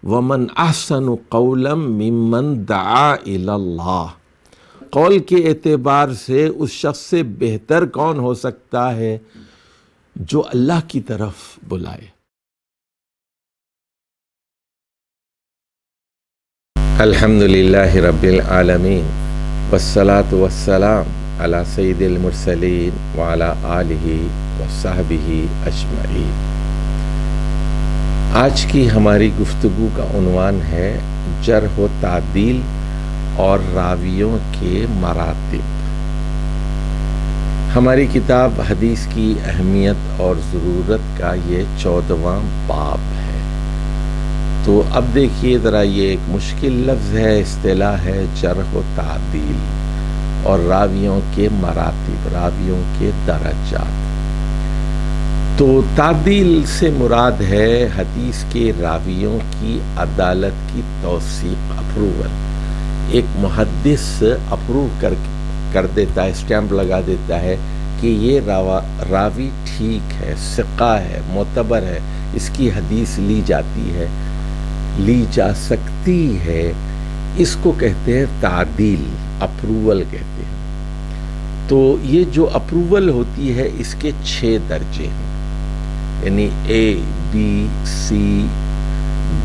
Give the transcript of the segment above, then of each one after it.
ومن احسن قولا ممن دعا الی اللہ، قول کے اعتبار سے اس شخص سے بہتر کون ہو سکتا ہے جو اللہ کی طرف بلائے۔ الحمد للہ رب العالمین والصلاة والسلام علی سید المرسلین وعلی آلہ وصحبہ اجمعین۔ آج کی ہماری گفتگو کا عنوان ہے جرح و تعدیل اور راویوں کے مراتب۔ ہماری کتاب حدیث کی اہمیت اور ضرورت کا یہ 14واں باب ہے۔ تو اب دیکھیے ذرا، یہ ایک مشکل لفظ ہے، اصطلاح ہے جرح و تعدیل اور راویوں کے مراتب، راویوں کے درجات۔ تو تعدیل سے مراد ہے حدیث کے راویوں کی عدالت کی توثیق، اپروول۔ ایک محدث اپروو کر دیتا ہے، اسٹیمپ لگا دیتا ہے کہ یہ راوی ٹھیک ہے، ثقہ ہے، معتبر ہے، اس کی حدیث لی جاتی ہے، لی جا سکتی ہے۔ اس کو کہتے ہیں تعدیل، اپروول کہتے ہیں۔ تو یہ جو اپروول ہوتی ہے اس کے 6 درجے ہیں، یعنی A B C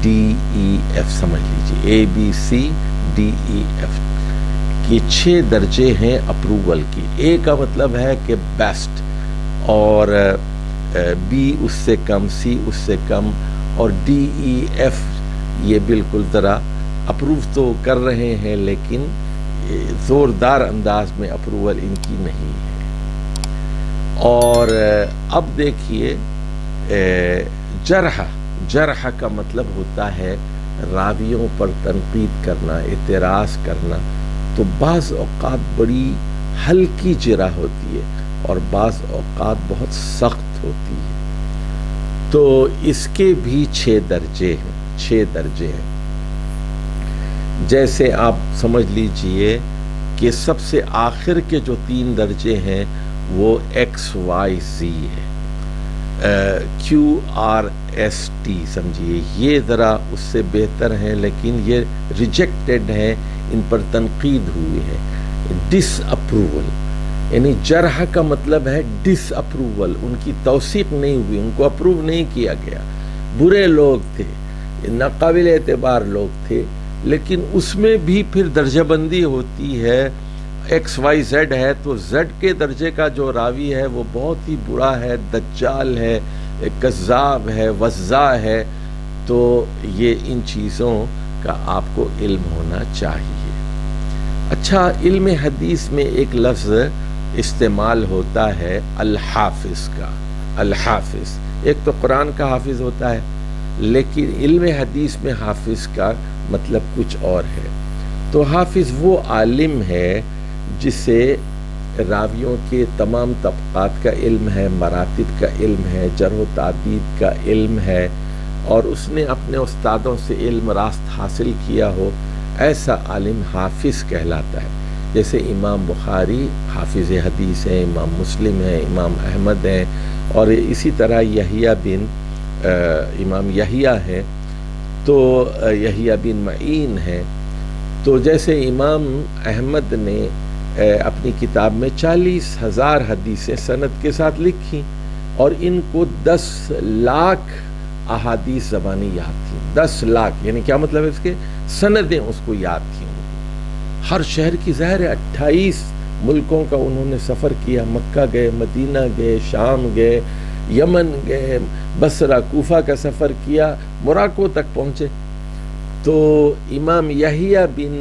D E F, سمجھ لیجیے A B C D E F کی 6 درجے ہیں اپروول کی۔ اے کا مطلب ہے کہ بیسٹ، اور بی اس سے کم، سی اس سے کم، اور ڈی ای ایف یہ بالکل ذرا اپروو تو کر رہے ہیں لیکن زوردار انداز میں اپروول ان کی نہیں ہے۔ اور اب دیکھیے، جرح کا مطلب ہوتا ہے راویوں پر تنقید کرنا، اعتراض کرنا۔ تو بعض اوقات بڑی ہلکی جرح ہوتی ہے اور بعض اوقات بہت سخت ہوتی ہے۔ تو اس کے بھی 6 درجے ہیں، 6 درجے ہیں۔ جیسے آپ سمجھ لیجئے کہ سب سے آخر کے جو 3 درجے ہیں وہ ایکس وائی زی ہے، کیو آر ایس ٹی سمجھیے، یہ ذرا اس سے بہتر ہیں لیکن یہ ریجیکٹڈ ہیں، ان پر تنقید ہوئی ہے۔ ڈس اپروول، یعنی جرح کا مطلب ہے ڈس اپروول، ان کی توثیق نہیں ہوئی، ان کو اپروو نہیں کیا گیا، برے لوگ تھے، ناقابل اعتبار لوگ تھے۔ لیکن اس میں بھی پھر درجہ بندی ہوتی ہے۔ ایکس وائی زیڈ ہے تو زیڈ کے درجے کا جو راوی ہے وہ بہت ہی برا ہے، دجال ہے، کذاب ہے، وضاع ہے۔ تو یہ ان چیزوں کا آپ کو علم ہونا چاہیے۔ اچھا، علم حدیث میں ایک لفظ استعمال ہوتا ہے الحافظ کا۔ الحافظ ایک تو قرآن کا حافظ ہوتا ہے، لیکن علم حدیث میں حافظ کا مطلب کچھ اور ہے۔ تو حافظ وہ عالم ہے جسے راویوں کے تمام طبقات کا علم ہے، مراتب کا علم ہے، جرح و تعدیل کا علم ہے، اور اس نے اپنے استادوں سے علم راست حاصل کیا ہو، ایسا عالم حافظ کہلاتا ہے۔ جیسے امام بخاری حافظ حدیث ہیں، امام مسلم ہیں، امام احمد ہیں، اور اسی طرح امام یحییٰ ہیں، تو یحییٰ بن معین ہیں۔ تو جیسے امام احمد نے اپنی کتاب میں 40,000 حدیثیں سند کے ساتھ لکھی، اور ان کو 10 لاکھ احادیث زبانی یاد تھیں۔ 10 لاکھ یعنی کیا مطلب ہے اس کے؟ سندیں اس کو یاد تھیں۔ ہر شہر کی ظاہر ہے 28 ملکوں کا انہوں نے سفر کیا، مکہ گئے، مدینہ گئے، شام گئے، یمن گئے، بصرہ، کوفہ کا سفر کیا، موراکو تک پہنچے۔ تو امام یحییٰ بن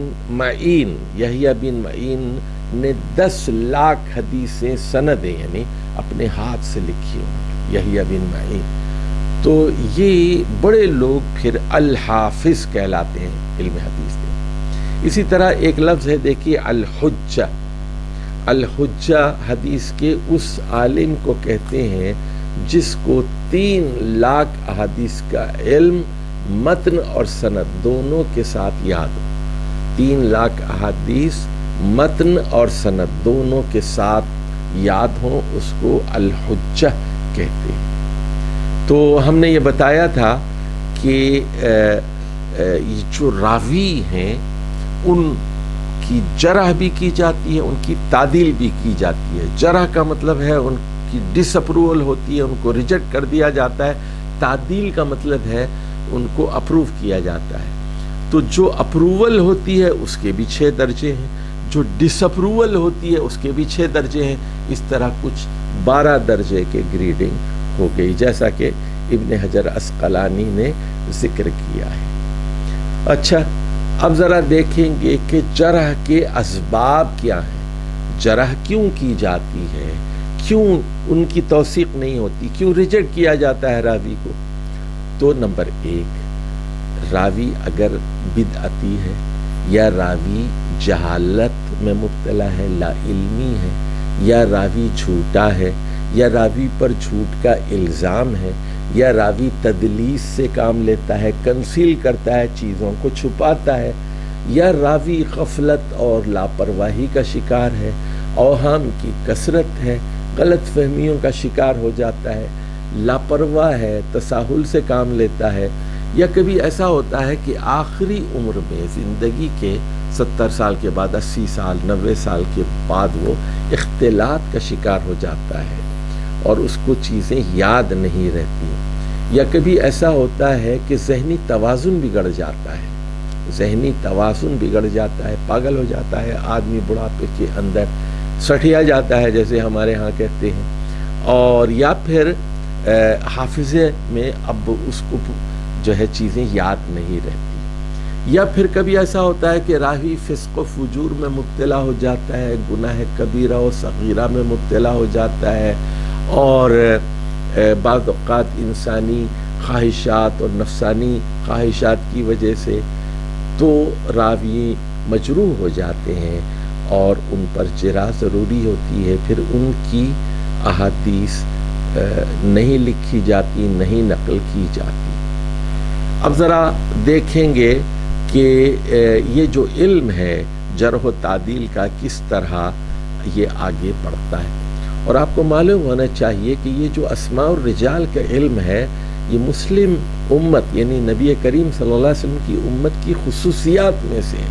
معین نے 10 لاکھ حدیثیں سندیں یعنی اپنے ہاتھ سے لکھی ہوں، یحییٰ بن معین۔ تو یہ بڑے لوگ پھر الحافظ کہلاتے ہیں علم حدیث میں۔ اسی طرح ایک لفظ ہے، دیکھیے الحجہ۔ الحجہ حدیث کے اس عالم کو کہتے ہیں جس کو 3 لاکھ احادیث کا علم متن اور سند دونوں کے ساتھ یاد ہو۔ 3 لاکھ احادیث متن اور سند دونوں کے ساتھ یاد ہوں، اس کو الحجہ کہتے ہیں۔ تو ہم نے یہ بتایا تھا کہ یہ جو راوی ہیں ان کی جرح بھی کی جاتی ہے، ان کی تعدیل بھی کی جاتی ہے۔ جرح کا مطلب ہے ان کی ڈس اپروول ہوتی ہے، ان کو ریجیکٹ کر دیا جاتا ہے۔ تعدیل کا مطلب ہے ان کو اپروو کیا جاتا ہے۔ تو جو اپروول ہوتی ہے اس کے بھی 6 درجے ہیں، جو ڈس اپروول ہوتی ہے اس کے بھی 6 درجے ہیں۔ اس طرح کچھ 12 درجے کے گریڈنگ ہو گئی، جیسا کہ ابن حجر عسقلانی نے ذکر کیا ہے۔ اچھا، اب ذرا دیکھیں گے کہ جرح کے اسباب کیا ہیں، جرح کیوں کی جاتی ہے، کیوں ان کی توثیق نہیں ہوتی، کیوں ریجیکٹ کیا جاتا ہے راوی کو۔ تو نمبر 1، راوی اگر بدعتی ہے، یا راوی جہالت میں مبتلا ہے، لا علمی ہے، یا راوی جھوٹا ہے، یا راوی پر جھوٹ کا الزام ہے، یا راوی تدلیس سے کام لیتا ہے، کنسیل کرتا ہے، چیزوں کو چھپاتا ہے، یا راوی غفلت اور لاپرواہی کا شکار ہے، اوہام کی کثرت ہے، غلط فہمیوں کا شکار ہو جاتا ہے، لاپرواہ ہے، تساہل سے کام لیتا ہے، یا کبھی ایسا ہوتا ہے کہ آخری عمر میں زندگی کے 70 سال کے بعد، 80 سال 90 سال کے بعد وہ اختلاط کا شکار ہو جاتا ہے اور اس کو چیزیں یاد نہیں رہتی، یا کبھی ایسا ہوتا ہے کہ ذہنی توازن بگڑ جاتا ہے، ذہنی توازن بگڑ جاتا ہے، پاگل ہو جاتا ہے آدمی، بڑھاپے کے اندر سٹیا جاتا ہے جیسے ہمارے ہاں کہتے ہیں، اور یا پھر حافظے میں اب اس کو جو ہے چیزیں یاد نہیں رہتی، یا پھر کبھی ایسا ہوتا ہے کہ راوی فسق و فجور میں مبتلا ہو جاتا ہے، گناہ کبیرہ و صغیرہ میں مبتلا ہو جاتا ہے، اور بعض اوقات انسانی خواہشات اور نفسانی خواہشات کی وجہ سے تو راوی مجروح ہو جاتے ہیں اور ان پر جرح ضروری ہوتی ہے، پھر ان کی احادیث نہیں لکھی جاتی، نہیں نقل کی جاتی۔ اب ذرا دیکھیں گے کہ یہ جو علم ہے جرح و تعدیل کا کس طرح یہ آگے بڑھتا ہے، اور آپ کو معلوم ہونا چاہیے کہ یہ جو اسماء الرجال کا علم ہے یہ مسلم امت یعنی نبی کریم صلی اللہ علیہ وسلم کی امت کی خصوصیات میں سے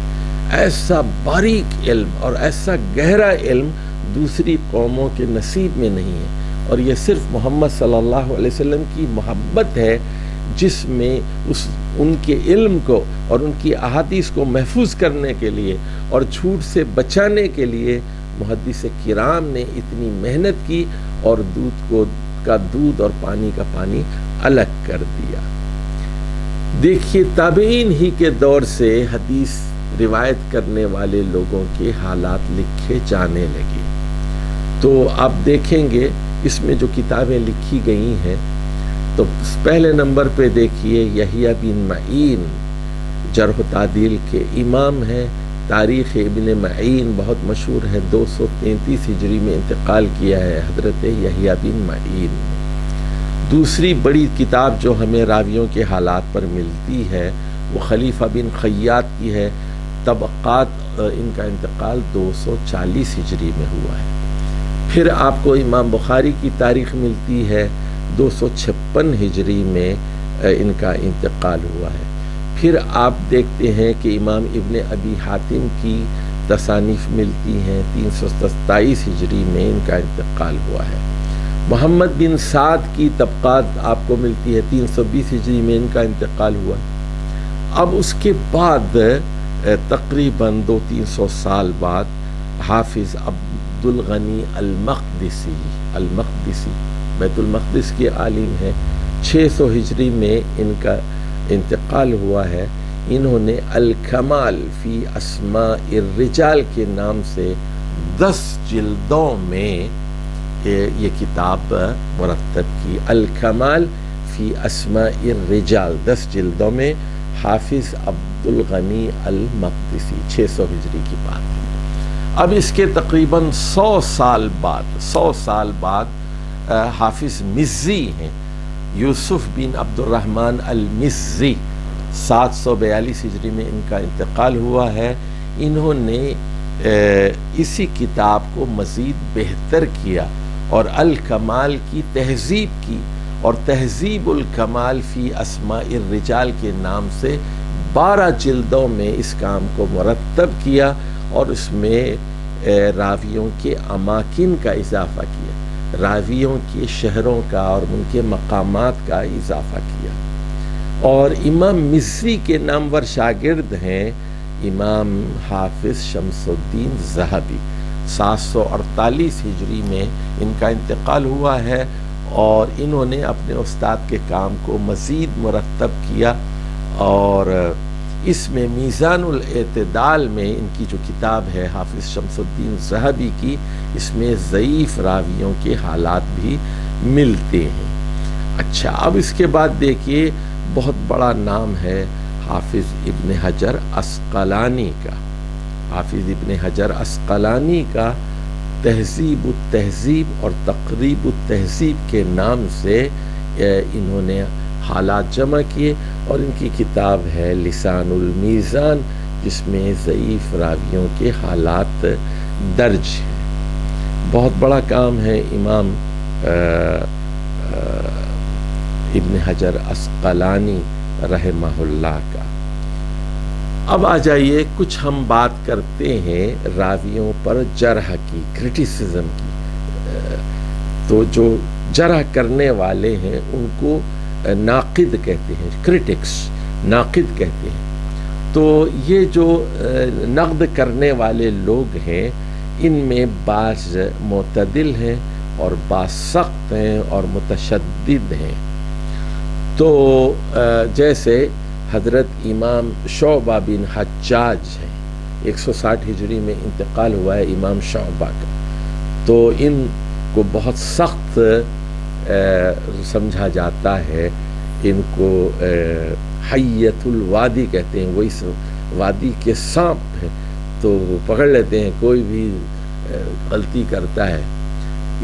ایسا باریک علم اور ایسا گہرا علم دوسری قوموں کے نصیب میں نہیں ہے، اور یہ صرف محمد صلی اللہ علیہ وسلم کی محبت ہے جس میں ان کے علم کو اور ان کی احادیث کو محفوظ کرنے کے لیے اور جھوٹ سے بچانے کے لیے محدث کرام نے اتنی محنت کی اور دودھ اور پانی کا پانی الگ کر دیا۔ دیکھیے، تابعین ہی کے دور سے حدیث روایت کرنے والے لوگوں کے حالات لکھے جانے لگے، تو آپ دیکھیں گے اس میں جو کتابیں لکھی گئی ہیں تو پہلے نمبر پہ دیکھیے یحییٰ بن معین جرح و تعدیل کے امام ہیں، تاریخ ابن معین بہت مشہور ہے، 233 ہجری میں انتقال کیا ہے حضرت یحییٰ بن معین۔ دوسری بڑی کتاب جو ہمیں راویوں کے حالات پر ملتی ہے وہ خلیفہ بن خیاط کی ہے، طبقات، ان کا انتقال 240 ہجری میں ہوا ہے۔ پھر آپ کو امام بخاری کی تاریخ ملتی ہے، 256 ہجری میں ان کا انتقال ہوا ہے۔ پھر آپ دیکھتے ہیں کہ امام ابن ابی حاتم کی تصانیف ملتی ہیں، 327 ہجری میں ان کا انتقال ہوا ہے۔ محمد بن سعد کی طبقات آپ کو ملتی ہے، 320 ہجری میں ان کا انتقال ہوا۔ اب اس کے بعد تقریباً 200-300 سال بعد حافظ عبد الغنی المقدسی بیت المقدس کے عالم ہیں، 600 ہجری میں ان کا انتقال ہوا ہے۔ انہوں نے الکمال فی اسماء الرجال کے نام سے 10 جلدوں میں یہ کتاب مرتب کی، الکمال فی اسماء الرجال، 10 جلدوں میں، حافظ عبد الغنی المقدسی، 600 ہجری کی بات ہے۔ اب اس کے تقریباً 100 سال بعد حافظ مزی ہیں، یوسف بن عبد الرحمن المزی، 742 ہجری میں ان کا انتقال ہوا ہے۔ انہوں نے اسی کتاب کو مزید بہتر کیا اور الکمال کی تہذیب کی، اور تہذیب الکمال فی اسماء الرجال کے نام سے 12 جلدوں میں اس کام کو مرتب کیا اور اس میں راویوں کے اماکن کا اضافہ کیا، راویوں کے شہروں کا اور ان کے مقامات کا اضافہ کیا۔ اور امام مصری کے نامور شاگرد ہیں امام حافظ شمس الدین ذہبی، 748 ہجری میں ان کا انتقال ہوا ہے، اور انہوں نے اپنے استاد کے کام کو مزید مرتب کیا، اور اس میں میزان الاعتدال میں ان کی جو کتاب ہے حافظ شمس الدین ذہبی کی، اس میں ضعیف راویوں کے حالات بھی ملتے ہیں۔ اچھا، اب اس کے بعد دیکھیے بہت بڑا نام ہے حافظ ابن حجر عسقلانی کا۔ حافظ ابن حجر عسقلانی کا تہذیب التہذیب اور تقریب التہذیب کے نام سے انہوں نے حالات جمع کیے، اور ان کی کتاب ہے لسان المیزان، جس میں ضعیف راویوں کے حالات درج ہیں۔ بہت بڑا کام ہے امام ابن حجر عسقلانی رحمہ اللہ کا۔ اب آ جائیے، کچھ ہم بات کرتے ہیں راویوں پر جرح کی، کرٹیسزم کی۔ تو جو جرح کرنے والے ہیں ان کو ناقد کہتے ہیں، کرٹکس ناقد کہتے ہیں۔ تو یہ جو نقد کرنے والے لوگ ہیں، ان میں بعض معتدل ہیں اور بعض سخت ہیں اور متشدد ہیں۔ تو جیسے حضرت امام شعبہ بن حجاج ہیں، 160 ہجری میں انتقال ہوا ہے امام شعبہ کا، تو ان کو بہت سخت سمجھا جاتا ہے۔ ان کو حیۃ الوادی کہتے ہیں، وہ اس وادی کے سانپ ہیں، تو وہ پکڑ لیتے ہیں کوئی بھی غلطی کرتا ہے۔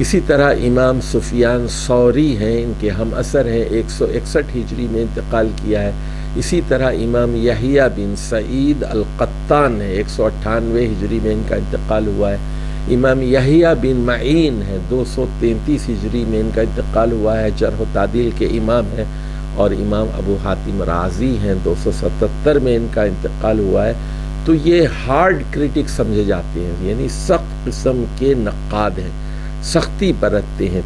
اسی طرح امام سفیان ثوری ہیں، ان کے ہم اثر ہیں، 161 ہجری میں انتقال کیا ہے۔ اسی طرح امام یحییٰ بن سعید القطان ہے، 198 ہجری میں ان کا انتقال ہوا ہے۔ امام یحییٰ بن معین ہے، 233 ہجری میں ان کا انتقال ہوا ہے، جرح و تعدیل کے امام ہیں۔ اور امام ابو حاتم رازی ہیں، 277 میں ان کا انتقال ہوا ہے۔ تو یہ ہارڈ کرٹک سمجھے جاتے ہیں، یعنی سخت قسم کے نقاد ہیں، سختی برتتے ہیں۔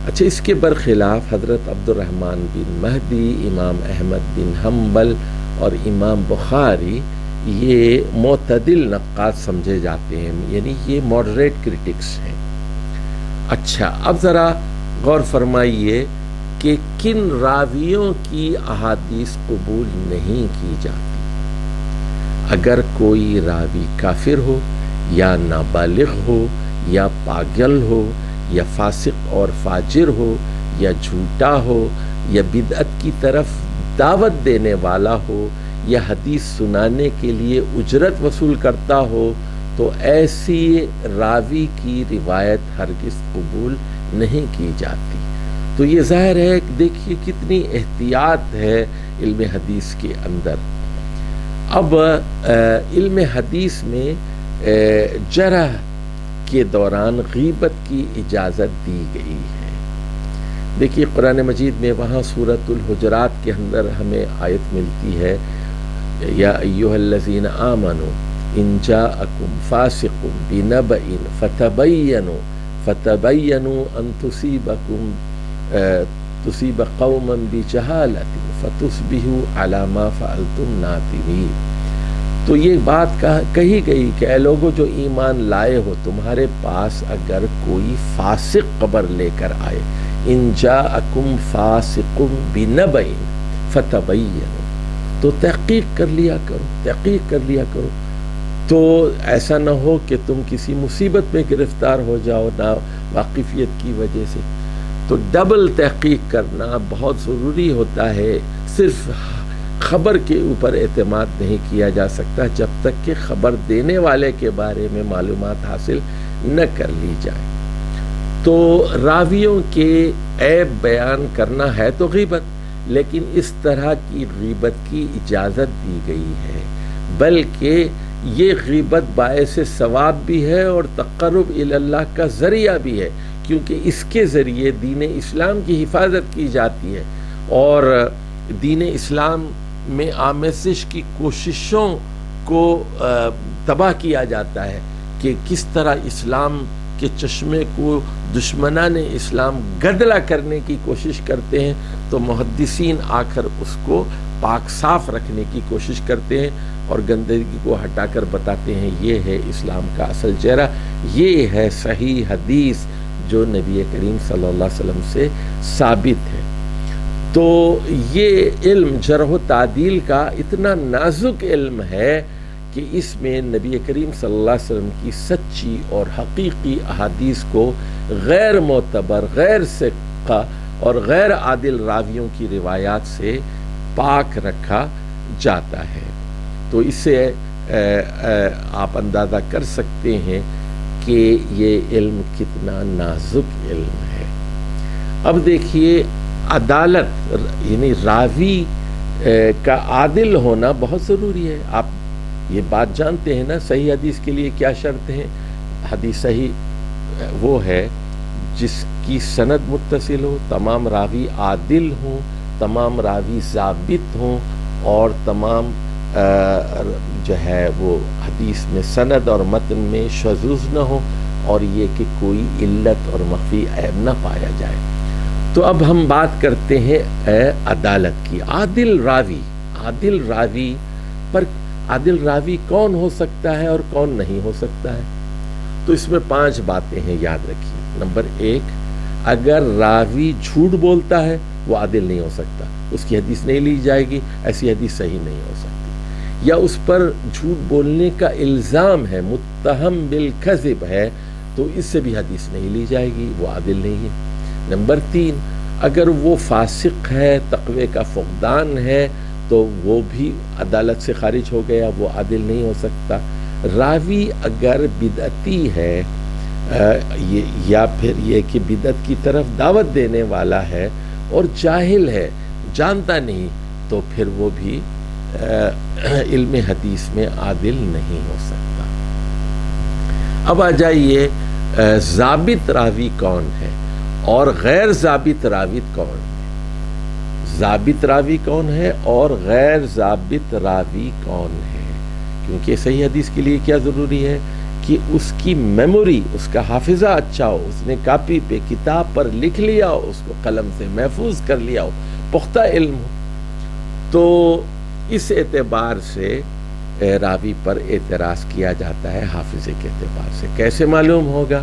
اچھا، اس کے برخلاف حضرت عبد الرحمن بن مہدی، امام احمد بن حنبل اور امام بخاری یہ معتدل نقاد سمجھے جاتے ہیں، یعنی یہ ماڈریٹ کرٹکس ہیں۔ اچھا، اب ذرا غور فرمائیے کہ کن راویوں کی احادیث قبول نہیں کی جاتی۔ اگر کوئی راوی کافر ہو یا نابالغ ہو یا پاگل ہو یا فاسق اور فاجر ہو یا جھوٹا ہو یا بدعت کی طرف دعوت دینے والا ہو یا حدیث سنانے کے لیے اجرت وصول کرتا ہو، تو ایسی راوی کی روایت ہرگز قبول نہیں کی جاتی۔ تو یہ ظاہر ہے کہ دیکھیے کتنی احتیاط ہے علم حدیث کے اندر۔ اب علم حدیث میں جرح کے دوران غیبت کی اجازت دی گئی ہے۔ دیکھیے قرآن مجید میں وہاں سورۃ الحجرات کے اندر ہمیں آیت ملتی ہے، یا ایھا الذین آمنوا ان جاءکم فاسق بنبأ فتبینوا ان تصیب قوما بجہالۃ فتصبحوا علی ما فعلتم نادمین۔ تو یہ بات کہی گئی کہ اے لوگوں جو ایمان لائے ہو، تمہارے پاس اگر کوئی فاسق خبر لے کر آئے، ان جاءکم فاسق بنبأ فتبینوا، تو تحقیق کر لیا کرو، تو ایسا نہ ہو کہ تم کسی مصیبت میں گرفتار ہو جاؤ نا واقفیت کی وجہ سے۔ تو ڈبل تحقیق کرنا بہت ضروری ہوتا ہے۔ صرف خبر کے اوپر اعتماد نہیں کیا جا سکتا جب تک کہ خبر دینے والے کے بارے میں معلومات حاصل نہ کر لی جائے۔ تو راویوں کے عیب بیان کرنا ہے تو غیبت، لیکن اس طرح کی غیبت کی اجازت دی گئی ہے، بلکہ یہ غیبت باعث ثواب بھی ہے اور تقرب الی اللہ کا ذریعہ بھی ہے، کیونکہ اس کے ذریعے دین اسلام کی حفاظت کی جاتی ہے، اور دین اسلام میں آمیزش کی کوششوں کو تباہ کیا جاتا ہے کہ کس طرح اسلام کے چشمے کو دشمنان اسلام گدلا کرنے کی کوشش کرتے ہیں، تو محدثین آ کر اس کو پاک صاف رکھنے کی کوشش کرتے ہیں اور گندگی کو ہٹا کر بتاتے ہیں یہ ہے اسلام کا اصل چہرہ، یہ ہے صحیح حدیث جو نبی کریم صلی اللہ علیہ وسلم سے ثابت ہے۔ تو یہ علم جرح و تعدیل کا اتنا نازک علم ہے کہ اس میں نبی کریم صلی اللہ علیہ وسلم کی سچی اور حقیقی احادیث کو غیر معتبر، غیر ثقہ اور غیر عادل راویوں کی روایات سے پاک رکھا جاتا ہے۔ تو اس سے آپ اندازہ کر سکتے ہیں کہ یہ علم کتنا نازک علم ہے۔ اب دیکھیے، عدالت یعنی راوی کا عادل ہونا بہت ضروری ہے۔ آپ یہ بات جانتے ہیں نا، صحیح حدیث کے لیے کیا شرط ہے؟ حدیث صحیح وہ ہے جس کی سند متصل ہو، تمام راوی عادل ہوں، تمام راوی ضابط ہوں، اور تمام جو ہے وہ حدیث میں سند اور متن میں شذوذ نہ ہو، اور یہ کہ کوئی علت اور مخفی عیب نہ پایا جائے۔ تو اب ہم بات کرتے ہیں عدالت کی۔ عادل راوی پر عادل راوی کون ہو سکتا ہے اور کون نہیں ہو سکتا ہے؟ تو اس میں 5 باتیں ہیں، یاد رکھیے۔ نمبر 1، اگر راوی جھوٹ بولتا ہے وہ عادل نہیں ہو سکتا، اس کی حدیث نہیں لی جائے گی، ایسی حدیث صحیح نہیں ہو سکتی۔ یا اس پر جھوٹ بولنے کا الزام ہے، متہم بالکذب ہے، تو اس سے بھی حدیث نہیں لی جائے گی، وہ عادل نہیں ہے۔ نمبر 3، اگر وہ فاسق ہے، تقوی کا فقدان ہے، تو وہ بھی عدالت سے خارج ہو گیا، وہ عادل نہیں ہو سکتا۔ راوی اگر بدعتی ہے یا پھر یہ کہ بدعت کی طرف دعوت دینے والا ہے اور جاہل ہے، جانتا نہیں، تو پھر وہ بھی علم حدیث میں عادل نہیں ہو سکتا۔ اب آ جائیے ضابط راوی کون ہے اور غیر ضابط راوی کون ہے؟ ضابط راوی کون ہے اور غیر ضابط راوی کون ہے؟ کیونکہ صحیح حدیث کے لیے کیا ضروری ہے کہ اس کی میموری، اس کا حافظہ اچھا ہو، اس نے کاپی پہ کتاب پر لکھ لیا ہو، اس کو قلم سے محفوظ کر لیا ہو، پختہ علم ہو۔ تو اس اعتبار سے راوی پر اعتراض کیا جاتا ہے حافظے کے اعتبار سے۔ کیسے معلوم ہوگا؟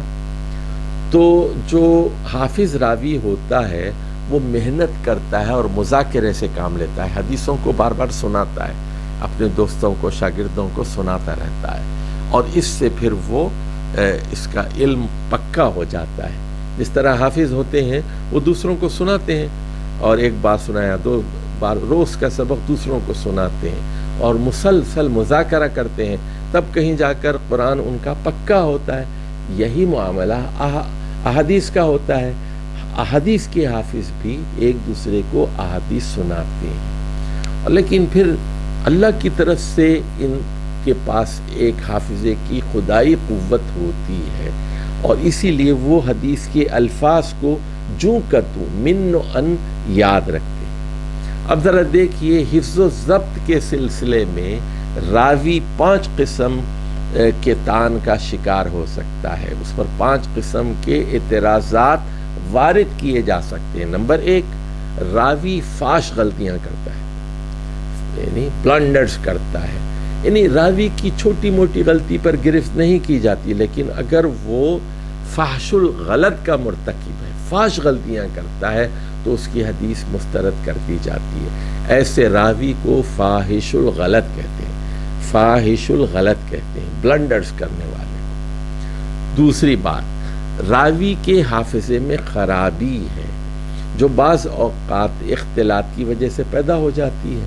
تو جو حافظ راوی ہوتا ہے وہ محنت کرتا ہے اور مذاکرے سے کام لیتا ہے، حدیثوں کو بار بار سناتا ہے، اپنے دوستوں کو، شاگردوں کو سناتا رہتا ہے، اور اس سے پھر وہ اس کا علم پکا ہو جاتا ہے۔ جس طرح حافظ ہوتے ہیں وہ دوسروں کو سناتے ہیں، اور ایک بار سنایا، 2 بار، روز کا سبق دوسروں کو سناتے ہیں اور مسلسل مذاکرہ کرتے ہیں، تب کہیں جا کر قرآن ان کا پکا ہوتا ہے۔ یہی معاملہ احادیث کا ہوتا ہے۔ احادیث کے حافظ بھی ایک دوسرے کو احادیث سناتے ہیں، لیکن پھر اللہ کی طرف سے ان کے پاس ایک حافظے کی خدائی قوت ہوتی ہے، اور اسی لیے وہ حدیث کے الفاظ کو جوں کا توں من و ان یاد رکھتے ہیں۔ اب ذرا دیکھیے، حفظ و ضبط کے سلسلے میں راوی 5 قسم کے طعن کا شکار ہو سکتا ہے، اس پر 5 قسم کے اعتراضات وارد کیے جا سکتے ہیں۔ نمبر 1، راوی فاش غلطیاں کرتا ہے، یعنی بلنڈرز کرتا ہے، یعنی راوی کی چھوٹی موٹی غلطی پر گرفت نہیں کی جاتی، لیکن اگر وہ فحش الغلط کا مرتکب ہے، فاش غلطیاں کرتا ہے، تو اس کی حدیث مسترد کر دی جاتی ہے۔ ایسے راوی کو فاحش الغلط کہتے ہیں، فاحش الغلط کہتے ہیں، بلنڈرز کرنے والے کو۔ دوسری بات، راوی کے حافظے میں خرابی ہے، جو بعض اوقات اختلاط کی وجہ سے پیدا ہو جاتی ہے،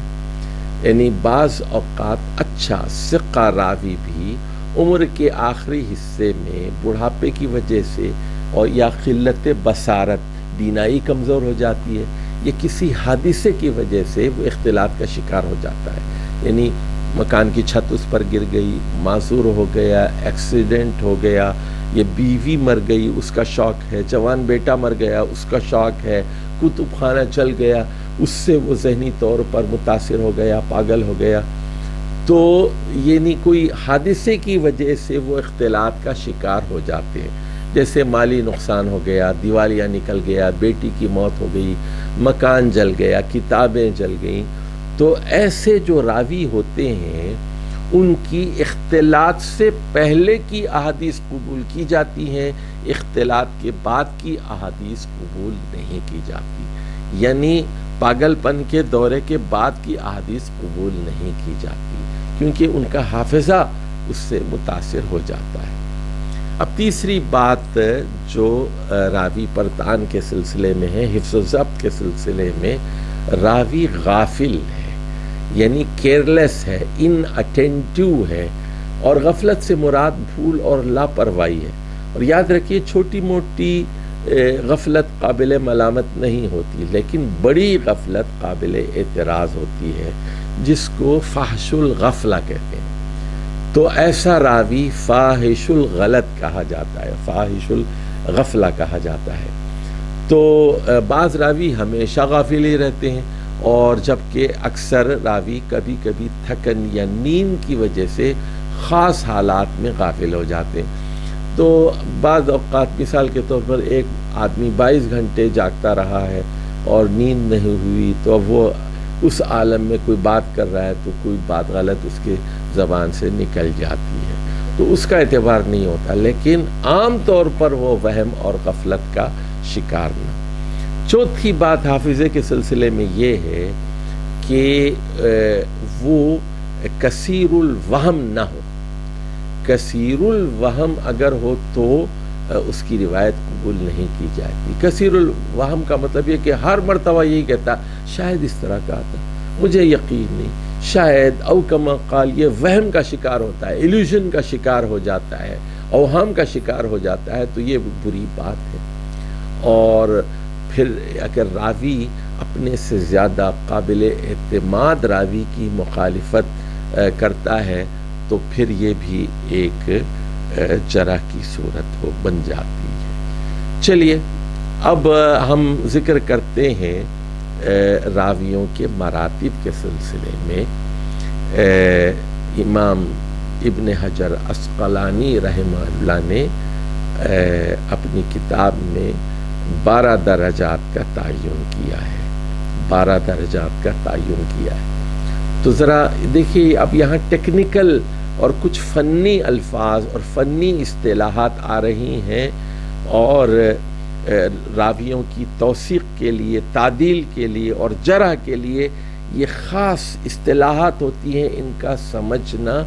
یعنی بعض اوقات اچھا ثقہ راوی بھی عمر کے آخری حصے میں بڑھاپے کی وجہ سے اور یا قلت بصارت، بینائی کمزور ہو جاتی ہے، یا کسی حادثے کی وجہ سے وہ اختلاط کا شکار ہو جاتا ہے، یعنی مکان کی چھت اس پر گر گئی، معذور ہو گیا، ایکسیڈنٹ ہو گیا، یہ بیوی مر گئی، اس کا شوق ہے، جوان بیٹا مر گیا، اس کا شوق ہے، کتب خانہ چل گیا، اس سے وہ ذہنی طور پر متاثر ہو گیا، پاگل ہو گیا، تو یعنی کوئی حادثے کی وجہ سے وہ اختلاط کا شکار ہو جاتے ہیں، جیسے مالی نقصان ہو گیا، دیوالیہ نکل گیا، بیٹی کی موت ہو گئی، مکان جل گیا، کتابیں جل گئیں، تو ایسے جو راوی ہوتے ہیں ان کی اختلاط سے پہلے کی احادیث قبول کی جاتی ہیں، اختلاط کے بعد کی احادیث قبول نہیں کی جاتی، یعنی پاگل پن کے دورے کے بعد کی احادیث قبول نہیں کی جاتی، کیونکہ ان کا حافظہ اس سے متاثر ہو جاتا ہے۔ اب تیسری بات جو راوی پرتان کے سلسلے میں ہے، حفظ و ضبط کے سلسلے میں، راوی غافل ہے، یعنی کیئرلیس ہے، ان اٹینٹیو ہے، اور غفلت سے مراد بھول اور لاپرواہی ہے۔ اور یاد رکھیے چھوٹی موٹی غفلت قابل ملامت نہیں ہوتی، لیکن بڑی غفلت قابل اعتراض ہوتی ہے، جس کو فحش الغفلہ کہتے ہیں۔ تو ایسا راوی فاحش الغلط کہا جاتا ہے، فاحش الغفلہ کہا جاتا ہے۔ تو بعض راوی ہمیشہ غافل ہی رہتے ہیں، اور جبکہ اکثر راوی کبھی کبھی تھکن یا نیند کی وجہ سے خاص حالات میں غافل ہو جاتے ہیں۔ تو بعض اوقات مثال کے طور پر ایک آدمی 22 گھنٹے جاگتا رہا ہے اور نیند نہیں ہوئی، تو اب وہ اس عالم میں کوئی بات کر رہا ہے تو کوئی بات غلط اس کے زبان سے نکل جاتی ہے، تو اس کا اعتبار نہیں ہوتا، لیکن عام طور پر وہ وہم اور غفلت کا شکار نہ۔ چوتھی بات حافظے کے سلسلے میں یہ ہے کہ وہ کثیر الوہم نہ ہو۔ کثیر الوہم اگر ہو تو اس کی روایت قبول نہیں کی جاتی۔ کثیر الوہم کا مطلب یہ کہ ہر مرتبہ یہی کہتا شاید اس طرح کا تھا، مجھے یقین نہیں، شاید، او کما قال، یہ وہم کا شکار ہوتا ہے، ایلیوژن کا شکار ہو جاتا ہے، اوہام کا شکار ہو جاتا ہے، تو یہ بری بات ہے۔ اور پھر اگر راوی اپنے سے زیادہ قابل اعتماد راوی کی مخالفت کرتا ہے تو پھر یہ بھی ایک جرح کی صورت بن جاتی ہے۔ چلیے اب ہم ذکر کرتے ہیں راویوں کے مراتب کے سلسلے میں۔ امام ابن حجر عسقلانی رحمہ اللہ نے اپنی کتاب میں 12 درجات کا تعین کیا ہے، 12 درجات کا تعین کیا ہے۔ تو ذرا دیکھیے، اب یہاں ٹیکنیکل اور کچھ فنی الفاظ اور فنی اصطلاحات آ رہی ہیں، اور راویوں کی توثیق کے لیے، تعدیل کے لیے اور جرح کے لیے یہ خاص اصطلاحات ہوتی ہیں، ان کا سمجھنا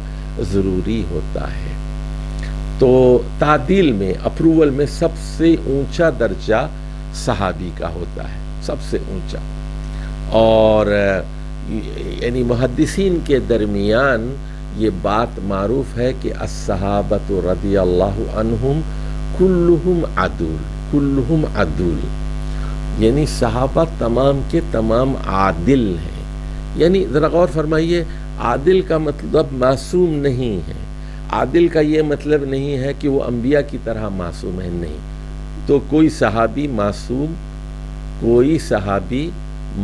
ضروری ہوتا ہے۔ تو تعدیل میں، اپروول میں سب سے اونچا درجہ صحابی کا ہوتا ہے، سب سے اونچا، اور یعنی محدثین کے درمیان یہ بات معروف ہے کہ الصحابۃ رضی اللہ عنہم کلہم عدول، کلہم عدول، یعنی صحابہ تمام کے تمام عادل ہیں۔ یعنی ذرا غور فرمائیے، عادل کا مطلب معصوم نہیں ہے، عادل کا یہ مطلب نہیں ہے کہ وہ انبیاء کی طرح معصوم ہے، نہیں۔ تو کوئی صحابی معصوم، کوئی صحابی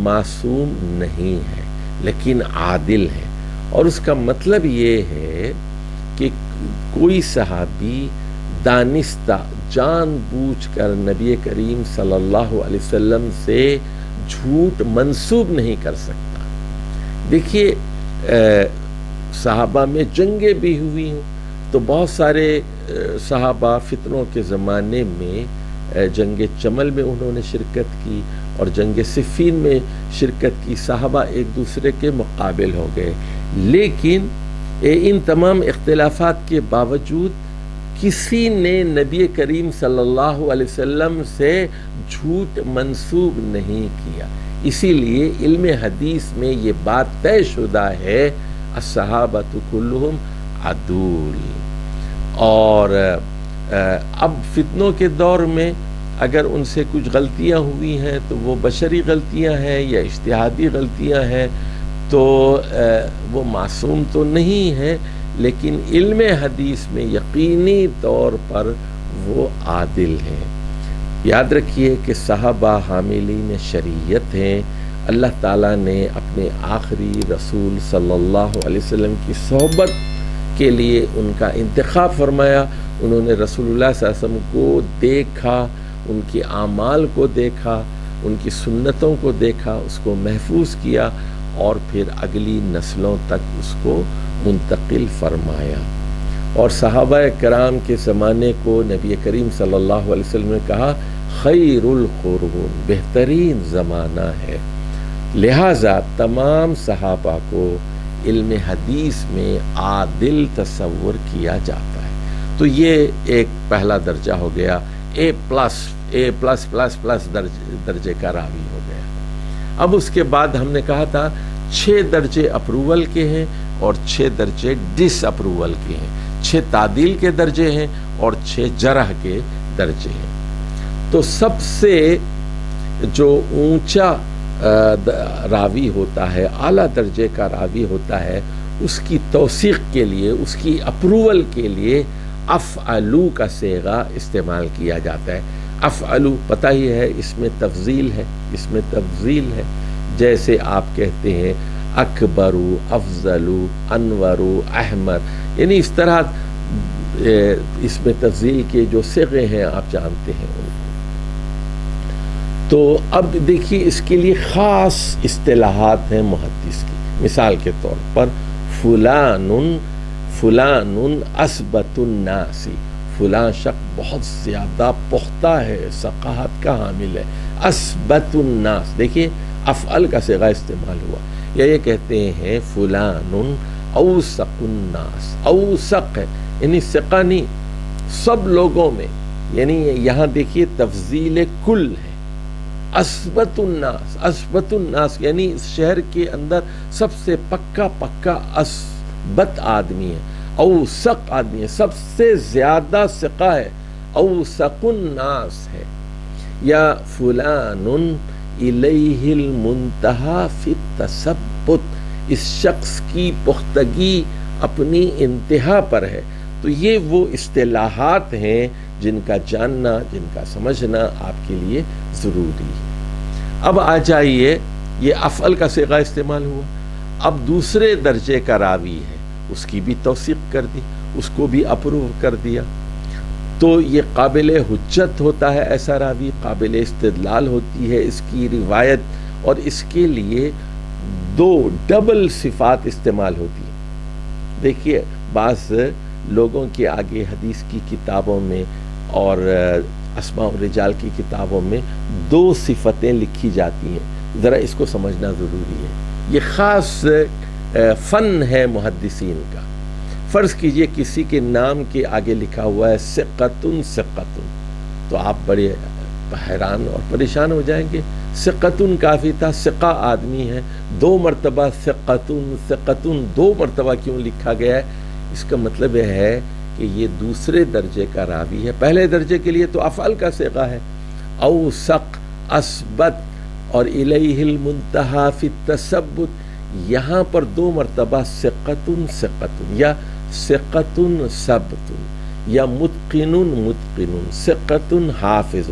معصوم نہیں ہے، لیکن عادل ہے، اور اس کا مطلب یہ ہے کہ کوئی صحابی دانستہ، جان بوجھ کر نبی کریم صلی اللہ علیہ وسلم سے جھوٹ منسوب نہیں کر سکتا۔ دیکھیے صحابہ میں جنگیں بھی ہوئی ہیں، تو بہت سارے صحابہ فتنوں کے زمانے میں جنگ چمل میں انہوں نے شرکت کی اور جنگ صفین میں شرکت کی، صحابہ ایک دوسرے کے مقابل ہو گئے، لیکن ان تمام اختلافات کے باوجود کسی نے نبی کریم صلی اللہ علیہ وسلم سے جھوٹ منسوب نہیں کیا۔ اسی لیے علم حدیث میں یہ بات طے شدہ ہے الصحابۃ کلہم عدول۔ اور اب فتنوں کے دور میں اگر ان سے کچھ غلطیاں ہوئی ہیں تو وہ بشری غلطیاں ہیں یا اجتہادی غلطیاں ہیں، تو وہ معصوم تو نہیں ہیں، لیکن علم حدیث میں یقینی طور پر وہ عادل ہیں۔ یاد رکھیے کہ صحابہ حاملین شریعت ہیں، اللہ تعالیٰ نے اپنے آخری رسول صلی اللہ علیہ وسلم کی صحبت کے لیے ان کا انتخاب فرمایا. انہوں نے رسول اللہ صلی اللہ علیہ وسلم کو دیکھا، ان کے اعمال کو دیکھا، ان کی سنتوں کو دیکھا، اس کو محفوظ کیا اور پھر اگلی نسلوں تک اس کو منتقل فرمایا. اور صحابہ کرام کے زمانے کو نبی کریم صلی اللہ علیہ وسلم نے کہا خیر القرون، بہترین زمانہ ہے. لہٰذا تمام صحابہ کو علم حدیث میں عادل تصور کیا جاتا ہے. تو یہ ایک پہلا درجہ ہو گیا، اے پلس درجے کا راوی ہو گیا. اب اس کے بعد ہم نے کہا تھا 6 درجے اپروول کے ہیں اور 6 درجے ڈس اپروول کے ہیں، 6 تعدیل کے درجے ہیں اور 6 جرح کے درجے ہیں. تو سب سے جو اونچا راوی ہوتا ہے، اعلیٰ درجے کا راوی ہوتا ہے، اس کی توثیق کے لیے، اس کی اپروول کے لیے افعلو کا صیغہ استعمال کیا جاتا ہے. افعلو پتہ ہی ہے، اس میں تفضیل ہے. جیسے آپ کہتے ہیں اکبرو، افضلو، انورو، احمد، یعنی اس طرح اس میں تفضیل کے جو صیغے ہیں آپ جانتے ہیں ان کو. تو اب دیکھیے اس کے لیے خاص اصطلاحات ہیں محدث کی. مثال کے طور پر فلان اثبت الناس، فلاں شخص بہت زیادہ پختہ ہے، ثقافت کا حامل ہے. اثبت الناس، دیکھیے افعل کا صیغہ استعمال ہوا. یا یہ کہتے ہیں فلان اوثق الناس، اوثق ہے یعنی ثقہ نہیں، سب لوگوں میں، یعنی یہاں دیکھیے تفضیل کل ہے. اثبت الناس یعنی اس شہر کے اندر سب سے پکا اثبت آدمی ہے، اوثق آدمی ہے، سب سے زیادہ ثقہ ہے، اوثق الناس ہے. یا فلان الیہ المنتہی فی التثبت، اس شخص کی پختگی اپنی انتہا پر ہے. تو یہ وہ اصطلاحات ہیں جن کا جاننا، جن کا سمجھنا آپ کے لیے ضروری ہے. اب آ جائیے، یہ افعل کا صیغہ استعمال ہوا. اب دوسرے درجے کا راوی ہے، اس کی بھی توثیق کر دی، اس کو بھی اپروو کر دیا. تو یہ قابل حجت ہوتا ہے، ایسا راوی قابل استدلال ہوتی ہے اس کی روایت، اور اس کے لیے 2 ڈبل صفات استعمال ہوتی ہیں. دیکھیے بعض لوگوں کے آگے حدیث کی کتابوں میں اور اسماء الرجال کی کتابوں میں 2 صفتیں لکھی جاتی ہیں. ذرا اس کو سمجھنا ضروری ہے. یہ خاص فن ہے محدثین کا. فرض کیجئے کسی کے نام کے آگے لکھا ہوا ہے ثقۃ، تو آپ بڑے حیران اور پریشان ہو جائیں گے. ثقۃ کافی تھا، ثقہ آدمی ہے، 2 مرتبہ ثقۃ 2 مرتبہ کیوں لکھا گیا ہے؟ اس کا مطلب یہ ہے کہ یہ دوسرے درجے کا راوی ہے. پہلے درجے کے لیے تو افعل کا صیغہ ہے، اوثق، اثبت اور الیہ المنتہی فی التثبت. یہاں پر 2 مرتبہ ثقۃ یا ثقۃ ثبت یا متقن، ثقۃ حافظ،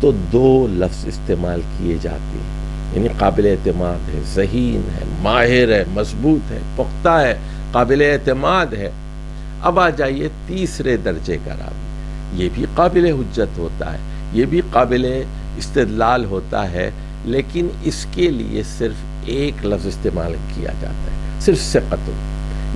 تو 2 لفظ استعمال کیے جاتے ہیں. یعنی قابل اعتماد ہے، ذہین ہے، ماہر ہے، مضبوط ہے، پختہ ہے، قابل اعتماد ہے. اب آ جائیے تیسرے درجے کا راوی. یہ بھی قابل حجت ہوتا ہے، یہ بھی قابل استدلال ہوتا ہے، لیکن اس کے لیے صرف ایک لفظ استعمال کیا جاتا ہے، صرف ثقۃ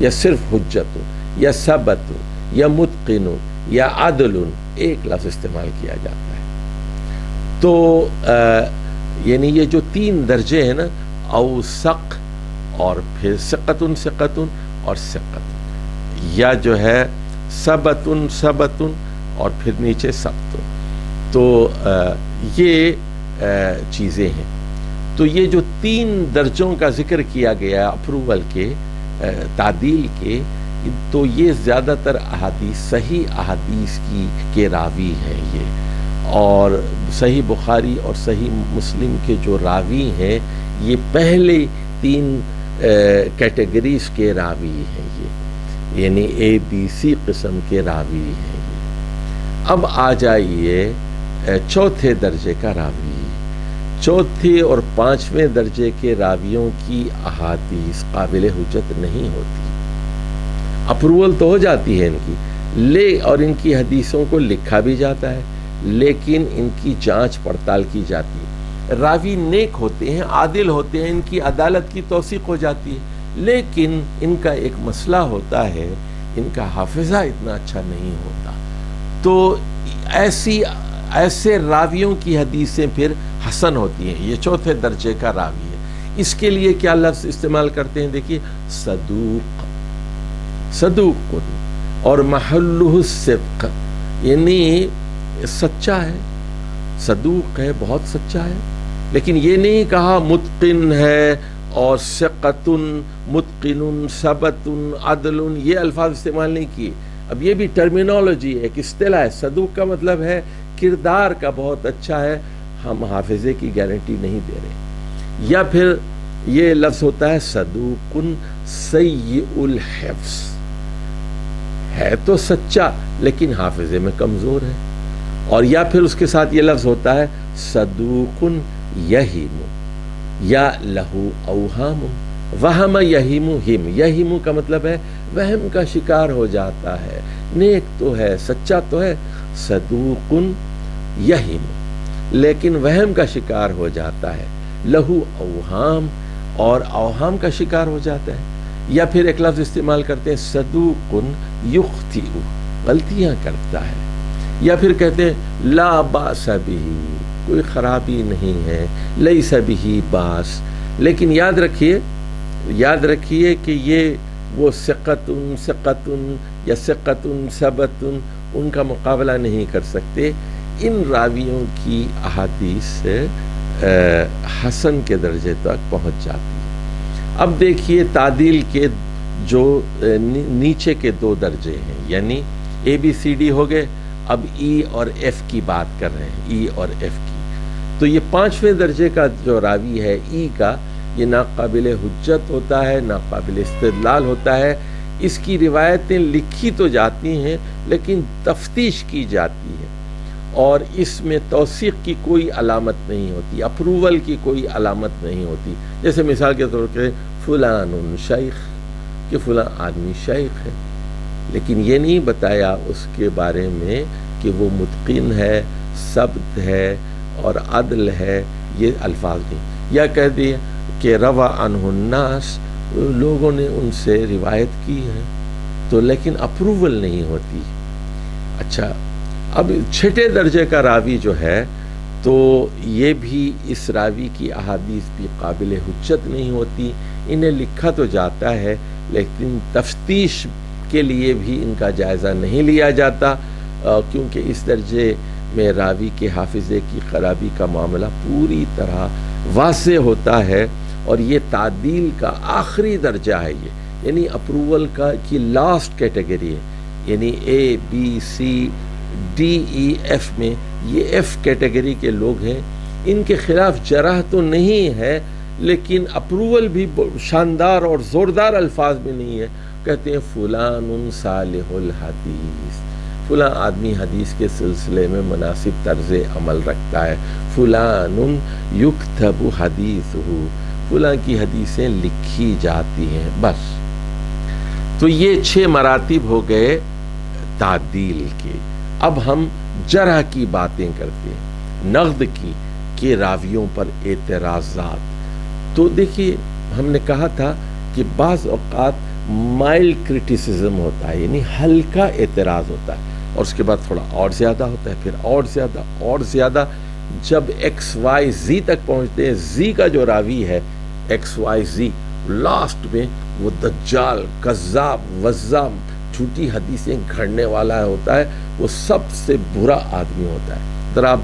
یا صرف حجت یا ثبت یا متقن یا عدل، ایک لفظ استعمال کیا جاتا ہے. تو یعنی یہ جو 3 درجے ہیں نا، اوثق اور پھر ثقۃ اور ثقۃ، یا جو ہے ثبت اور پھر نیچے ثبت. تو یہ چیزیں ہیں. تو یہ جو 3 درجوں کا ذکر کیا گیا اپروول کے، تعدیل کے، تو یہ زیادہ تر احادیث، صحیح احادیث کے راوی ہیں یہ. اور صحیح بخاری اور صحیح مسلم کے جو راوی ہیں یہ پہلے 3 کیٹیگریز کے راوی ہیں یہ، یعنی ABC قسم کے راوی ہیں یہ. اب آ جائیے چوتھے درجے کا راوی. چوتھے اور پانچویں درجے کے راویوں کی احادیث قابل حجت نہیں ہوتی. اپروول تو ہو جاتی ہے ان کی، اور ان کی حدیثوں کو لکھا بھی جاتا ہے، لیکن ان کی جانچ پڑتال کی جاتی ہے. راوی نیک ہوتے ہیں، عادل ہوتے ہیں، ان کی عدالت کی توثیق ہو جاتی ہے، لیکن ان کا ایک مسئلہ ہوتا ہے، ان کا حافظہ اتنا اچھا نہیں ہوتا. تو ایسے راویوں کی حدیثیں پھر حسن ہوتی ہیں. یہ چوتھے درجے کا راوی ہے. اس کے لیے کیا لفظ استعمال کرتے ہیں؟ دیکھیے، صدوق اور محلہ الصدق، یعنی سچا ہے، صدوق ہے، بہت سچا ہے. لیکن یہ نہیں کہا متقن ہے اور ثقۃ متقن ثبت عدل، یہ الفاظ استعمال نہیں کیے. اب یہ بھی ٹرمینالوجی ہے، ایک اصطلاح ہے. صدوق کا مطلب ہے کردار کا بہت اچھا ہے، ہم حافظے کی گارنٹی نہیں دے رہے. یا پھر یہ لفظ ہوتا ہے صدوق سیء الحفظ، ہے تو سچا لیکن حافظے میں کمزور ہے. اور یا پھر اس کے ساتھ یہ لفظ ہوتا ہے صدوق یہیم یا لہو اوہام. وہم یہیم، یہیم کا مطلب ہے وہم کا شکار ہو جاتا ہے. نیک تو ہے، سچا تو ہے، صدوق یہیم، لیکن وہم کا شکار ہو جاتا ہے. لہو اوہام، اور اوہام کا شکار ہو جاتا ہے. یا پھر ایک لفظ استعمال کرتے ہیں صدوق یخطئ، غلطیاں کرتا ہے. یا پھر کہتے ہیں لا باس بہ، کوئی خرابی نہیں ہے، لیس بہ باس. لیکن یاد رکھیے کہ یہ وہ ثقۃ یا ثقۃ ثبت ان کا مقابلہ نہیں کر سکتے. ان راویوں کی احادیث حسن کے درجے تک پہنچ جاتی ہے. اب دیکھیے تعدیل کے جو نیچے کے دو درجے ہیں، یعنی اے بی سی ڈی ہو گئے، اب ای اور ایف کی بات کر رہے ہیں، ای اور ایف کی. تو یہ پانچویں درجے کا جو راوی ہے ای کا، یہ ناقابل حجت ہوتا ہے، ناقابل استدلال ہوتا ہے. اس کی روایتیں لکھی تو جاتی ہیں لیکن تفتیش کی جاتی ہے، اور اس میں توثیق کی کوئی علامت نہیں ہوتی، اپروول کی کوئی علامت نہیں ہوتی. جیسے مثال کے طور پہ فلان شیخ، کہ فلاں آدمی شیخ ہے، لیکن یہ نہیں بتایا اس کے بارے میں کہ وہ متقن ہے، ثبت ہے اور عدل ہے. یہ الفاظ نہیں. یا کہہ دیا کہ روا عنہ الناس، لوگوں نے ان سے روایت کی ہے، تو لیکن اپروول نہیں ہوتی. اچھا، اب چھٹے درجے کا راوی جو ہے تو یہ بھی اس راوی کی احادیث بھی قابل حجت نہیں ہوتی. انہیں لکھا تو جاتا ہے لیکن تفتیش کے لیے بھی ان کا جائزہ نہیں لیا جاتا، کیونکہ اس درجے میں راوی کے حافظے کی خرابی کا معاملہ پوری طرح واضح ہوتا ہے. اور یہ تعدیل کا آخری درجہ ہے، یہ یعنی اپروول کی لاسٹ کیٹیگری ہے. یعنی A B C D E F میں یہ ایف کیٹیگری کے لوگ ہیں. ان کے خلاف جرح تو نہیں ہے لیکن اپروول بھی شاندار اور زوردار الفاظ میں نہیں ہے. کہتے ہیں فلان صالح الحدیث، فلاں آدمی حدیث کے سلسلے میں مناسب طرز عمل رکھتا ہے. فلان یکتب حدیثہ، فلاں کی حدیثیں لکھی جاتی ہیں. بس. تو یہ 6 مراتب ہو گئے تعدیل کے. اب ہم جرح کی باتیں کرتے ہیں، نقد کی، کہ راویوں پر اعتراضات. تو دیکھیے، ہم نے کہا تھا کہ بعض اوقات مائلڈ کرٹیسزم ہوتا ہے، یعنی ہلکا اعتراض ہوتا ہے، اور اس کے بعد تھوڑا اور زیادہ ہوتا ہے، پھر اور زیادہ اور زیادہ. جب ایکس وائی زی تک پہنچتے ہیں، زی کا جو راوی ہے ایکس وائی زی، لاسٹ میں وہ دجال، کذاب، وذاب، جھوٹی حدیثیں گھڑنے والا ہوتا ہے، وہ سب سے برا آدمی ہوتا ہے. ذرا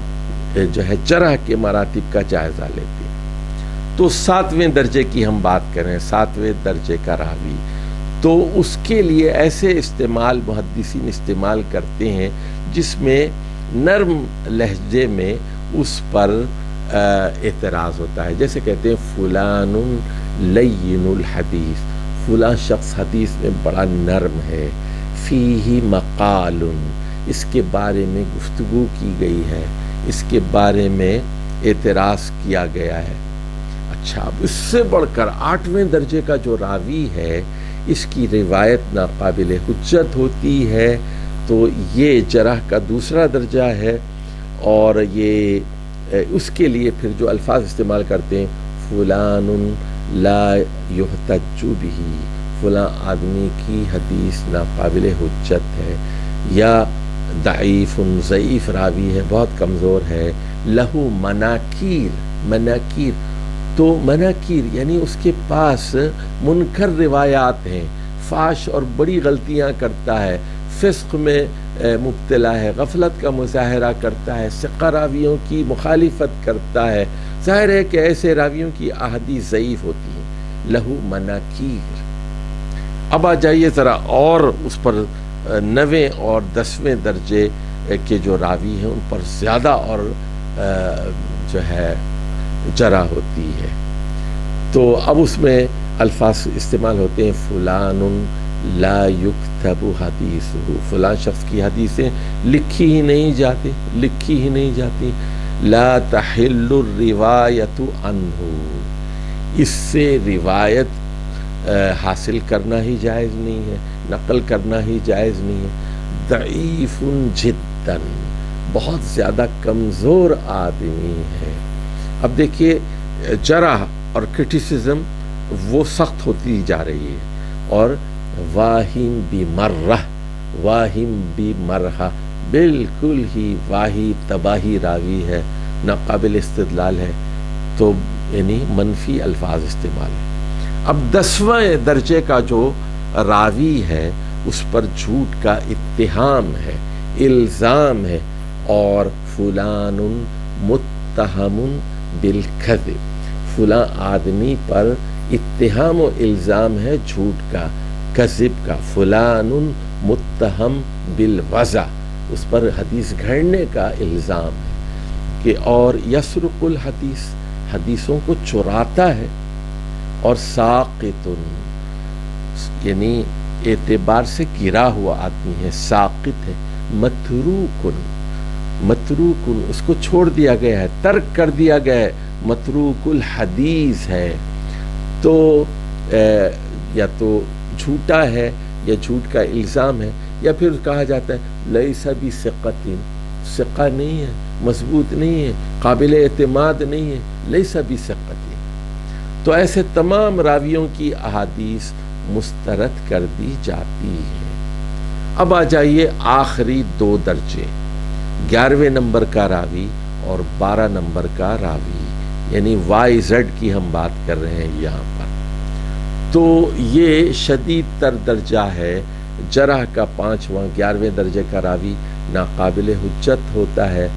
جو ہے جرح کے مراتب کا جائزہ لیتے ہیں. تو 7ویں درجے کی ہم بات کریں، 7ویں درجے کا راوی، تو اس کے لیے ایسے محدثین استعمال کرتے ہیں جس میں نرم لہجے میں اس پر اعتراض ہوتا ہے. جیسے کہتے ہیں فلان لین الحدیث، فلاں شخص حدیث میں بڑا نرم ہے. فیہ مقال، اس کے بارے میں گفتگو کی گئی ہے، اس کے بارے میں اعتراض کیا گیا ہے۔ اچھا، اب اس سے بڑھ کر 8ویں درجے کا جو راوی ہے اس کی روایت ناقابل حجت ہوتی ہے، تو یہ جرح کا دوسرا درجہ ہے، اور یہ اس کے لیے پھر جو الفاظ استعمال کرتے ہیں، فلان لا یحتج بہ، فلاں آدمی کی حدیث ناقابل حجت ہے، یا ضعیف، ضعیف راوی ہے، بہت کمزور ہے، لہو مناکیر، مناکیر تو مناکیر یعنی اس کے پاس منکر روایات ہیں، فاش اور بڑی غلطیاں کرتا ہے، فسق میں مبتلا ہے، غفلت کا مظاہرہ کرتا ہے، ثقہ راویوں کی مخالفت کرتا ہے، ظاہر ہے کہ ایسے راویوں کی احادیث ضعیف ہوتی ہیں، لہو مناکیر۔ اب آ جائیے ذرا اور اس پر 9ویں اور 10ویں درجے کے جو راوی ہیں ان پر زیادہ اور جو ہے جرح ہوتی ہے، تو اب اس میں الفاظ استعمال ہوتے ہیں، فلان لا یکتب حدیثہ، فلاں شخص کی حدیثیں لکھی ہی نہیں جاتی، لکھی ہی نہیں جاتی، لا تحل الروایت عنہ، اس سے روایت حاصل کرنا ہی جائز نہیں ہے، نقل کرنا ہی جائز نہیں ہے، ضعیف جدا، بہت زیادہ کمزور آدمی ہے۔ اب دیکھیے جرح اور کرٹیسزم وہ سخت ہوتی جا رہی ہے، اور واہم بمرہ، واہم بمرہ، بالکل ہی واہی تباہی راوی ہے، ناقابل استدلال ہے، تو یعنی منفی الفاظ استعمال ہے۔ اب 10ویں درجے کا جو راوی ہے اس پر جھوٹ کا اتہام ہے، الزام ہے، اور فلان متہم بالکذب، فلاں آدمی پر اتہام و الزام ہے جھوٹ کا، کذب کا، فلان متہم بالوضع، اس پر حدیث گھڑنے کا الزام ہے کہ، اور یسرق الحدیث، حدیثوں کو چراتا ہے، اور ساقط یعنی اعتبار سے گرا ہوا آدمی ہے، ساقط ہے، متروکن، متروکن اس کو چھوڑ دیا گیا ہے، ترک کر دیا گیا ہے، متروک الحدیث ہے، تو یا تو جھوٹا ہے یا جھوٹ کا الزام ہے، یا پھر کہا جاتا ہے لیس بثقۃ، ثقہ نہیں ہے، مضبوط نہیں ہے، قابل اعتماد نہیں ہے، لیس بثقۃ، تو ایسے تمام راویوں کی احادیث مسترد کر دی جاتی ہے۔ اب آ جائیے آخری 2 درجے، 11ویں نمبر کا راوی اور 12 نمبر کا راوی، یعنی وائی زیڈ کی ہم بات کر رہے ہیں یہاں پر، تو یہ شدید تر درجہ ہے، جرح کا 5واں 11ویں درجے کا راوی ناقابل حجت ہوتا ہے،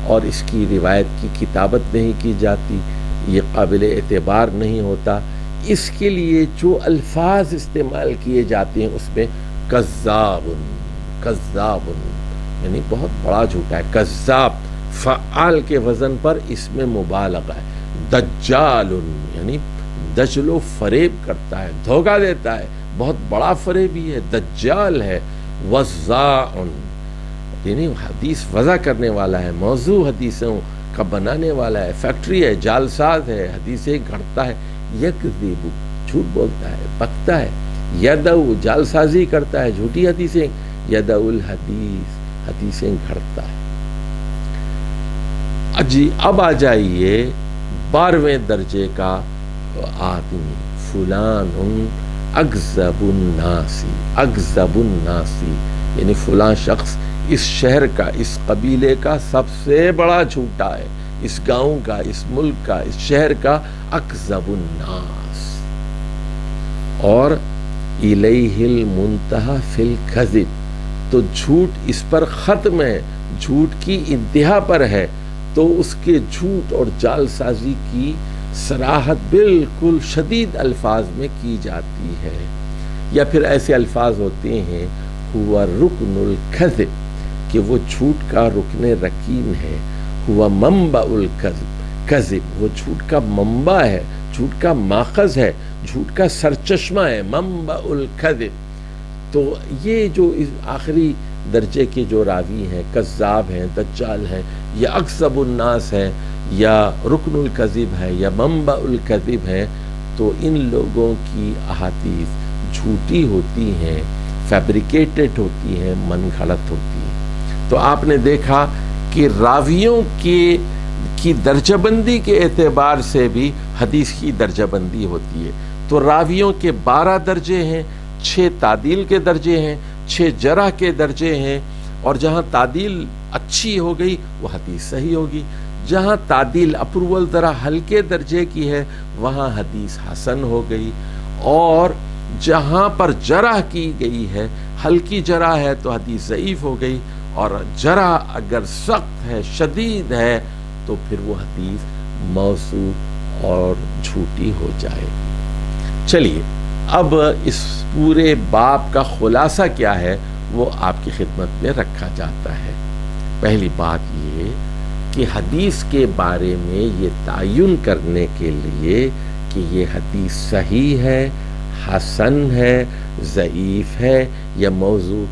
اور اس کی روایت کی کتابت نہیں کی جاتی، یہ قابل اعتبار نہیں ہوتا، اس کے لیے جو الفاظ استعمال کیے جاتے ہیں اس میں کذاب، کذاب یعنی بہت بڑا جھوٹا ہے، کذاب فعال کے وزن پر اس میں مبالغہ ہے، دجال یعنی دجل و فریب کرتا ہے، دھوکہ دیتا ہے، بہت بڑا فریبی ہے، دجال ہے، وضاع یعنی حدیث وضع کرنے والا ہے، موضوع حدیثوں کا بنانے والا ہے، فیکٹری ہے، جعلساز ہے، حدیثیں گھڑتا ہے، یکذب جھوٹ بولتا ہے، بکتا ہے، یدعو جعلسازی کرتا ہے، جھوٹی حدیثیں، یدعو الحدیث حدیثیں گھڑتا ہے۔ جی اب آ جائیے 12ویں درجے کا آدمی، فلان اکذب الناس، اکذب الناس یعنی فلاں شخص اس شہر کا، اس قبیلے کا سب سے بڑا جھوٹا ہے، اس گاؤں کا، اس ملک کا، اس شہر کا، اکذب الناس، اور الیہ المنتہی فی الکذب، تو جھوٹ اس پر ختم ہے، جھوٹ کی انتہا پر ہے، تو اس کے جھوٹ اور جعل سازی کی صراحت بالکل شدید الفاظ میں کی جاتی ہے، یا پھر ایسے الفاظ ہوتے ہیں ہوا رکن الکذب کہ وہ جھوٹ کا رکن رکین ہے، ہوا منبع الکذب، کذب وہ جھوٹ کا منبع ہے، جھوٹ کا ماخذ ہے، جھوٹ کا سرچشمہ ہے، منبع الکذب۔ تو یہ جو اس آخری درجے کے جو راوی ہیں، کذاب ہیں، دجال ہیں، یا اکذب الناس ہیں، یا رکن الکذب ہے یا منبع الکذب ہے، تو ان لوگوں کی احادیث جھوٹی ہوتی ہیں، فیبریکیٹڈ ہوتی ہیں، من گھڑت ہوتی ہیں۔ تو آپ نے دیکھا کہ راویوں کی درجہ بندی کے اعتبار سے بھی حدیث کی درجہ بندی ہوتی ہے۔ تو راویوں کے 12 درجے ہیں، 6 تعدیل کے درجے ہیں، 6 جرح کے درجے ہیں، اور جہاں تعدیل اچھی ہو گئی وہ حدیث صحیح ہوگی، جہاں تعدیل اپروول ذرا ہلکے درجے کی ہے وہاں حدیث حسن ہو گئی، اور جہاں پر جرح کی گئی ہے، ہلکی جرح ہے تو حدیث ضعیف ہو گئی، اور جرح اگر سخت ہے، شدید ہے، تو پھر وہ حدیث موضوع اور جھوٹی ہو جائے گی۔ چلیے اب اس پورے باب کا خلاصہ کیا ہے وہ آپ کی خدمت میں رکھا جاتا ہے۔ پہلی بات یہ کہ حدیث کے بارے میں یہ تعین کرنے کے لیے کہ یہ حدیث صحیح ہے، حسن ہے، ضعیف ہے یا موضوع،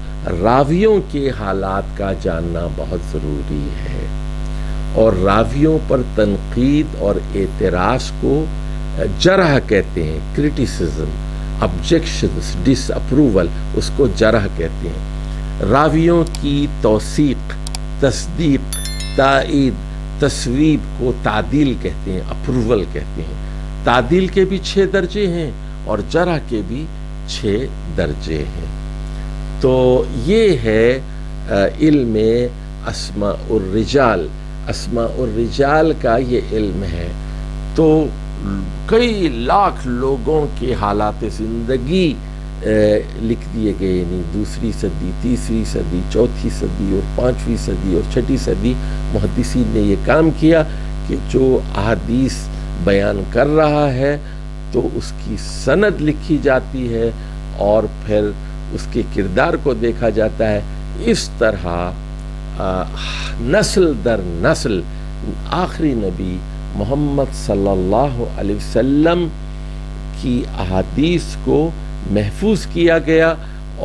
راویوں کے حالات کا جاننا بہت ضروری ہے، اور راویوں پر تنقید اور اعتراض کو جرح کہتے ہیں، کرٹیسزم، آبجیکشنز، ڈس اپروول، اس کو جرح کہتے ہیں۔ راویوں کی توثیق، تصدیق، تائید، تصویب کو تعدیل کہتے ہیں، اپروول کہتے ہیں۔ تعدیل کے بھی 6 درجے ہیں اور جرح کے بھی 6 درجے ہیں۔ تو یہ ہے علم اسماء الرجال، اسماء الرجال کا یہ علم ہے۔ تو کئی لاکھ لوگوں کے حالات زندگی لکھ دیے گئے، یعنی 2 صدی، 3 صدی، 4 صدی اور 5 صدی اور 6 صدی محدثین نے یہ کام کیا کہ جو احادیث بیان کر رہا ہے تو اس کی سند لکھی جاتی ہے اور پھر اس کے کردار کو دیکھا جاتا ہے۔ اس طرح نسل در نسل آخری نبی محمد صلی اللہ علیہ وسلم کی احادیث کو محفوظ کیا گیا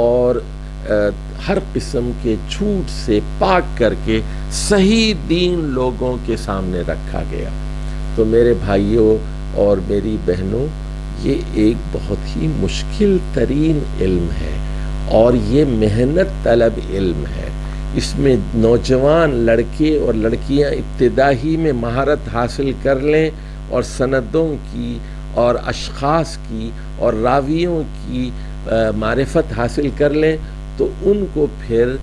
اور ہر قسم کے جھوٹ سے پاک کر کے صحیح دین لوگوں کے سامنے رکھا گیا۔ تو میرے بھائیوں اور میری بہنوں، یہ ایک بہت ہی مشکل ترین علم ہے اور یہ محنت طلب علم ہے۔ اس میں نوجوان لڑکے اور لڑکیاں ابتدائی میں مہارت حاصل کر لیں اور سندوں کی اور اشخاص کی اور راویوں کی معرفت حاصل کر لیں تو ان کو پھر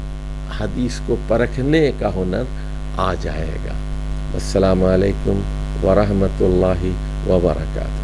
حدیث کو پرکھنے کا ہنر آ جائے گا۔ السلام علیکم ورحمۃ اللہ وبرکاتہ۔